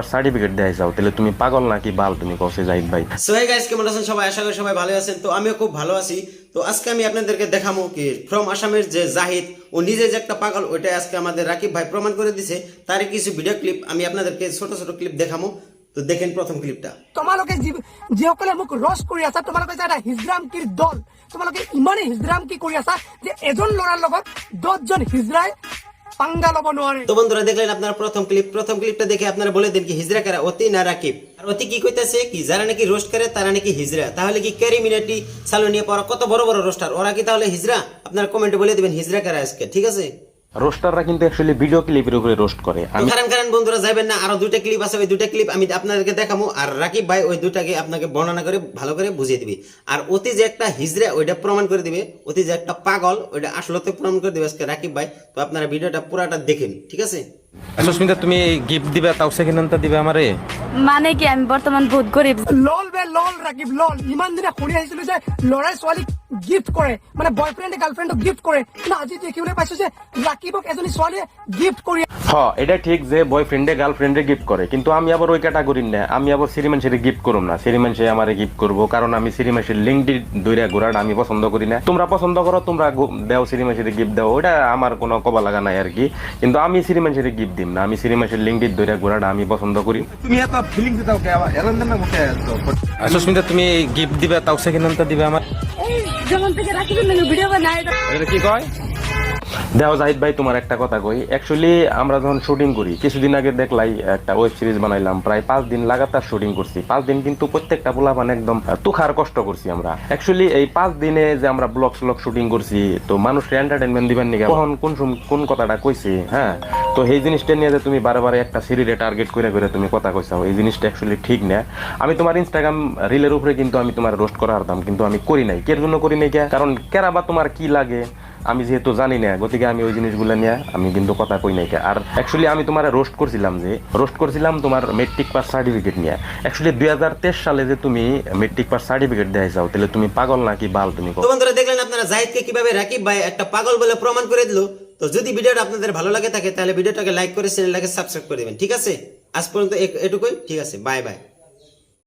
Certificate দেয় যাও তাহলে তুমি পাগল নাকি বাল তুমি কসে জাহিদ ভাই। সো হে গাইস, কেমন আছেন সবাই? আশা করি সবাই ভালো আছেন। তো আমিও খুব ভালো আছি। তো আজকে আমি আপনাদেরকে দেখাবো কি ফ্রম আসামের যে জাহিদ ও নিজে যে একটা পাগল, ওইটা আজকে আমাদের রাকিব ভাই প্রমাণ করে দিছে। তারই কিছু ভিডিও ক্লিপ আমি আপনাদেরকে ছোট ছোট ক্লিপ দেখাবো। তো দেখেন প্রথম ক্লিপটা। তোমালোকে যিসকলে মোক ৰস কৰি আছা, তোমালোকে যে এটা হিজৰামকীৰ দল, তোমালোকে ইমানেই হিজৰামকী কৰি আছা যে এজন ল'ৰাৰ লগত 10জন হিজৰাই পাঙ্গা লব নোৱাৰে। তো বন্ধুরা দেখলেন আপনারা প্রথম ক্লিপটা দেখে আপনারা বলে দেন কি হিজরা কারা, অতি না রাকিব? আর অতি কি কইতাছে কি যারা নাকি রোস্ট করে তারা নাকি হিজরা। তাহলে কি ক্যারিমিনাটি চালু নিয়ে পড়া কত বড় বড় রোস্টার, ওরা কি তাহলে হিজরা? আপনারা কমেন্টে বলে দিবেন হিজরা কারা আজকে, ঠিক আছে? রোস্টাররা কিন্তু অ্যাকচুয়ালি ভিডিও ক্লিপের উপরে রোস্ট করে। আমি কারণ বন্ধুরা যাবেন না, আরো দুইটা ক্লিপ আছে, ওই দুইটা ক্লিপ আমি আপনাদেরকে দেখাবো। আর রাকিব ভাই ওই দুটাকে আপনাকে বর্ণনা করে ভালো করে বুঝিয়ে দিবে। আর অতি যে একটা হিজরা ওইটা প্রমাণ করে দিবে, অতি যে একটা পাগল ওইটা আসলতে প্রমাণ করে দিবে আজকে রাকিব ভাই। তো আপনারা ভিডিওটা পুরাটা দেখেন, ঠিক আছে? সুস্মিতা তুমি গিফট দিবে, তাও সেকেন্ড হ্যান্ডটা দিবে আমারে? মানে কি আমি বর্তমান বহুত গরিব। লল বে লল রাকিব লল। ইমান দিনে শুনি আহিছিলো যে ল'ৰাই ছোৱালীক গিফট কৰে, মানে বয়ফ্ৰেণ্ডে গাৰ্লফ্ৰেণ্ডক গিফট কৰে, কিন্তু আজি দেখিবলৈ পাইছো যে ৰাকিবক এজনী ছোৱালীয়ে গিফট কৰি। হ্যাঁ, এটা ঠিক যে বয়ফ্রেন্ডে গার্লফ্রেন্ডে গিফট করে, কিন্তু আমি আবার ওই ক্যাটাগরির না। আমি আবার সিরিমানসের গিফট করব না, সিরিমানসে আমারে গিফট করব, কারণ আমি সিরিমানসের লিঙ্কডি দইরা ঘোরাটা আমি পছন্দ করি না। তোমরা পছন্দ করো, তোমরা দাও সিরিমানসের গিফট দাও, ওটা আমার কোনো কবা লাগা নাই আর কি। কিন্তু আমি সিরিমানসের গিফট দিম না, আমি সিরিমানসের লিঙ্কডি দইরা ঘোরাটা আমি পছন্দ করি। তুমি এত ফিলিংস দাও কে আবার এরকম না মুখে সুস্মিতা তুমি গিফট দিবে, তাও সেকেন্ড হ্যান্ডটা দিবে আমার? এই যেমন থেকে রাকিবের নাকি ভিডিও বানায়। এটা কি কয়? দেখো জাহিদ ভাই, তোমার একটা কথা কই। অ্যাকচুয়ালি আমরা যখন শুটিং করি, কিছুদিন আগে দেখলাই একটা ওয়েব সিরিজ বানাইলাম, প্রায় 5 দিন লাগাতার শুটিং করছি। 5 দিন কিন্তু প্রত্যেকটা পোলাপান একদম তুখার কষ্ট করছি আমরা। অ্যাকচুয়ালি এই 5 দিনে যে আমরা ব্লগ শুটিং করছি, তো মানুষের এন্টারটেনমেন্ট দিবেন নিকে কখন কোন কথাটা কইছি, হ্যাঁ? তো এই জিনিসটা নিয়ে যে তুমি বারে একটা সিরিজে টার্গেট করে তুমি কথা কইছাও, এই জিনিসটা অ্যাকচুয়ালি ঠিক না। আমি তোমার ইনস্টাগ্রাম রিলের উপরে কিন্তু আমি তোমার রোস্ট করা হারতাম, কিন্তু আমি করি নাই। কের জন্য করি নাই? কারণ কেরা বা তোমার কি লাগে আমি যেহেতু জানি না, গতিকে আমি ওই জিনিসগুলো নিয়ে আমি কিন্তু কথা কই নাই। আর অ্যাকচুয়ালি আমি তোমার রোস্ট করছিলাম তোমার মেট্রিক পাস সার্টিফিকেট নিয়ে। অ্যাকচুয়ালি 2023 সালে যে তুমি মেট্রিক পাস সার্টিফিকেট দেয় যাও, তাহলে তুমি পাগল নাকি বাল তুমি? তো বন্ধুরা দেখলেন আপনারা জাহিদকে কিভাবে রাকিব ভাই একটা পাগল বলে প্রমাণ করে দিল। তো যদি ভিডিওটা আপনাদের ভালো লাগে থাকে তাহলে ভিডিওটাকে লাইক করে চ্যানেলটাকে সাবস্ক্রাইব করে দিবেন, ঠিক আছে? আজ পর্যন্ত এটুকুই, ঠিক আছে? Bye bye.